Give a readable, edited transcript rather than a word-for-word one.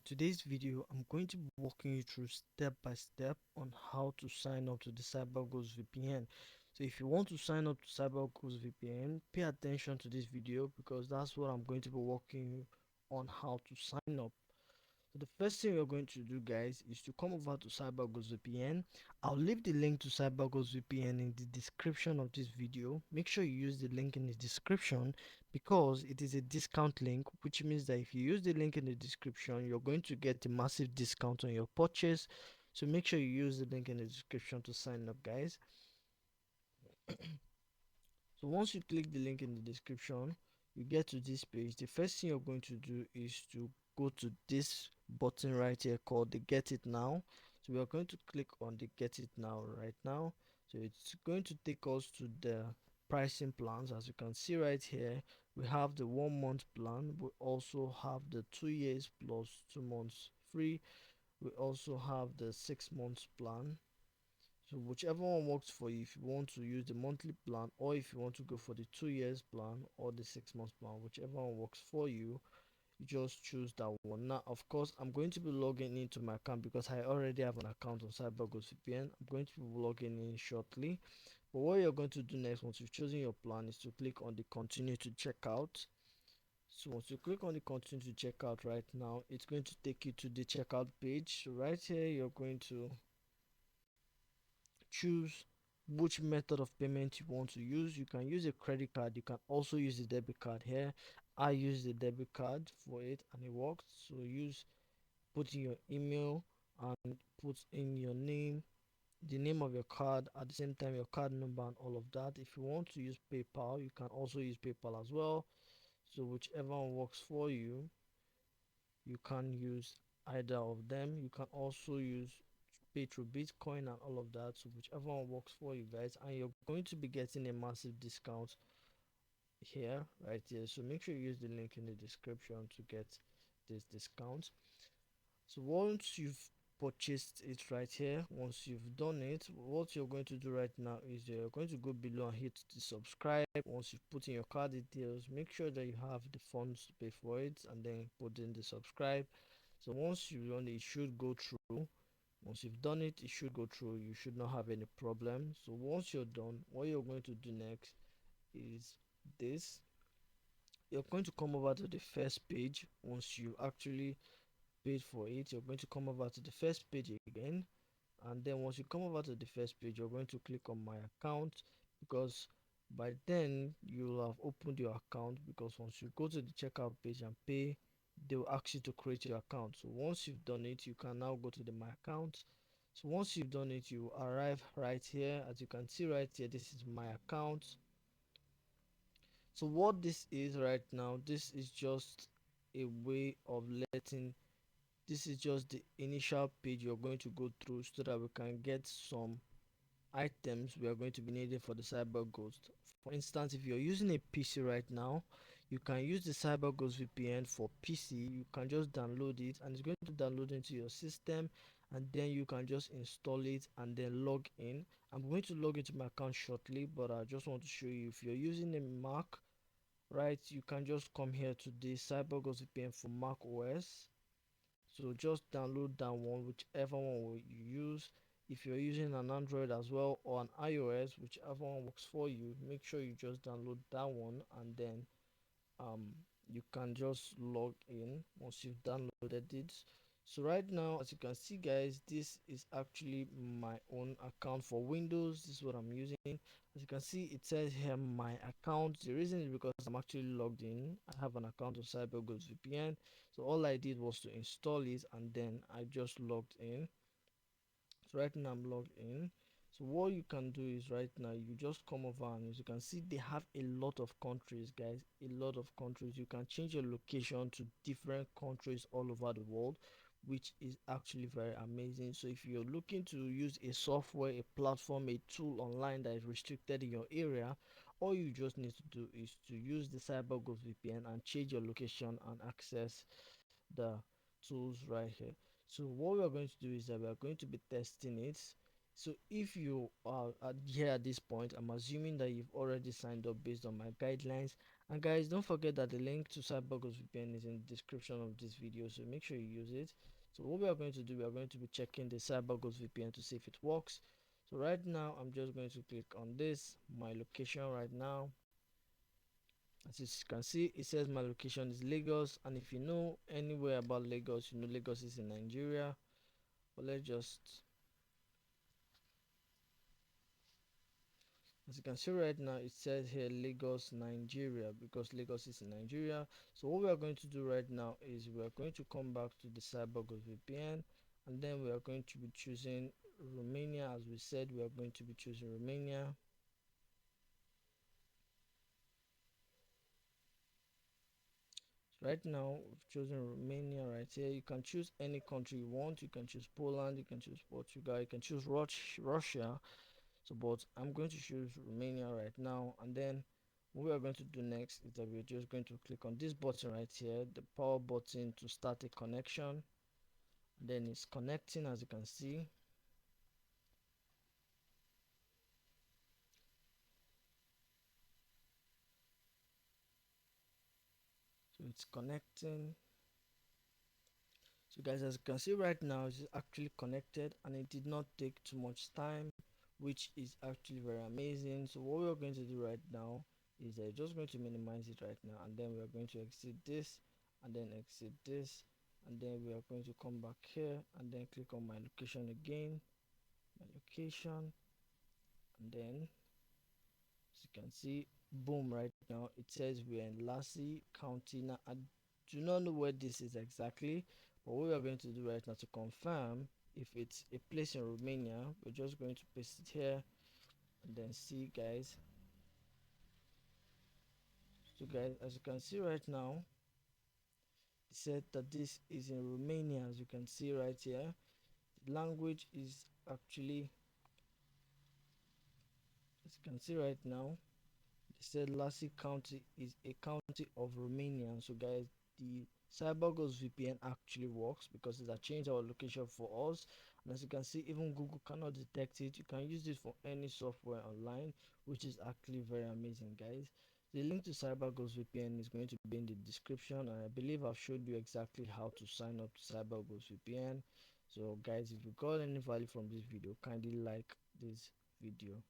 Today's video, I'm going to be walking you through step by step on how to sign up to the Cyberghost VPN. So if you want to sign up to Cyberghost VPN, pay attention to this video because that's what I'm going to be walking you on how to sign up. So the first thing you're going to do, guys, is to come over to CyberGhost VPN. I'll leave the link to CyberGhost VPN in the description of this video. Make sure you use the link in the description because it is a discount link, which means that if you use the link in the description, you're going to get a massive discount on your purchase. So make sure you use the link in the description to sign up, guys. So once you click the link in the description, you get to this page. The first thing you're going to do is to go to this button right here called the Get It Now. So we are going to click on the Get It Now right now. So it's going to take us to the pricing plans. As you can see right here, we have the 1 month plan. We also have the 2 years plus 2 months free. We also have the 6 months plan. So whichever one works for you, if you want to use the monthly plan or if you want to go for the 2 years plan or the 6 months plan, whichever one works for you, you just choose that one. Now of course I'm going to be logging into my account because I already have an account on CyberGhost VPN. I'm going to be logging in shortly. But what you're going to do next once you've chosen your plan is to click on the continue to checkout. So once you click on the continue to checkout right now, it's going to take you to the checkout page. So right here you're going to choose which method of payment you want to use. You can use a credit card, you can also use a debit card here. I use the debit card for it and it works. So use put in your email and put in your name, the name of your card, at the same time your card number and all of that. If you want to use PayPal, you can also use PayPal as well. So whichever one works for you, you can use either of them. You can also use pay through Bitcoin and all of that. So whichever one works for you guys, and you're going to be getting a massive discount here, right here. So make sure you use the link in the description to get this discount. So once you've purchased it right here, once you've done it, what you're going to do right now is you're going to go below and hit the subscribe. Once you've put in your card details, make sure that you have the funds to pay for it and then put in the subscribe. So once you've done it, it should go through. Once you've done it, it should go through. You should not have any problem. So once you're done, what you're going to do next is this. You're going to come over to the first page. Once you actually paid for it, you're going to come over to the first page again. And then once you come over to the first page, you're going to click on my account because by then you'll have opened your account, because once you go to the checkout page and pay, they will ask you to create your account. So once you've done it, you can now go to the my account. So once you've done it, you arrive right here. As you can see right here, this is my account. So what this is right now, this is just a way of letting, this is just the initial page you're going to go through so that we can get some items we are going to be needing for the cyber ghost. For instance, if you're using a PC right now, you can use the cyber ghost VPN for PC. You can just download it and it's going to download into your system, and then you can just install it and then log in. I'm going to log into my account shortly, but I just want to show you, if you're using a Mac, right, you can just come here to the cyber ghost VPN for Mac OS. So just download that one, whichever one you use. If you're using an Android as well or an iOS, whichever one works for you, make sure you just download that one, and then um you can just log in once you've downloaded it. So right now, as you can see guys, this is actually my own account for Windows. This is what I'm using. As you can see, it says here my account. The reason is because I'm actually logged in. I have an account of CyberGhost VPN. So all I did was to install it and then I just logged in. So right now I'm logged in. So what you can do is right now you just come over, and as you can see, they have a lot of countries guys, a lot of countries. You can change your location to different countries all over the world, which is actually very amazing. So if you're looking to use a software, a platform, a tool online that is restricted in your area, all you just need to do is to use the CyberGhost VPN and change your location and access the tools right here. So what we are going to do is that we are going to be testing it. So if you are here at this point, I'm assuming that you've already signed up based on my guidelines, And guys, don't forget that the link to Cyberghost VPN is in the description of this video, so make sure you use it. So what we are going to do, we are going to be checking the Cyberghost VPN to see if it works. So right now I'm just going to click on this, my location right now. As you can see, it says my location is Lagos, and if you know anywhere about Lagos, you know Lagos is in Nigeria. But let's just, as you can see right now, it says here Lagos, Nigeria, because Lagos is in Nigeria. So what we are going to do right now is we are going to come back to the Cyberghost VPN, and then we are going to be choosing Romania. As we said, we are going to be choosing Romania. Right now we've chosen Romania right here. You can choose any country you want. You can choose Poland, you can choose Portugal, you can choose Russia. So but I'm going to choose Romania right now, and then what we are going to do next is that we're just going to click on this button right here, the power button, to start a connection. And then it's connecting, as you can see. So it's connecting. So guys, as you can see right now, it's actually connected and it did not take too much time, which is actually very amazing. So what we're going to do right now is just going to minimize it right now, and then we are going to exit this, and then exit this, and then we are going to come back here and then click on my location again, my location, and then as you can see, boom, right now it says we're in Lassie County. Now I do not know where this is exactly, but what we are going to do right now to confirm if it's a place in Romania, we're just going to paste it here and then see, guys. So guys, as you can see right now, it said that this is in Romania. As you can see right here, the language is actually, as you can see right now, they said Lassi County is a county of Romania. So guys, the CyberGhost VPN actually works because it has changed our location for us. And as you can see, even Google cannot detect it. You can use it for any software online, which is actually very amazing, guys. The link to CyberGhost VPN is going to be in the description, and I believe I've showed you exactly how to sign up to CyberGhost VPN. So guys, if you got any value from this video, kindly like this video.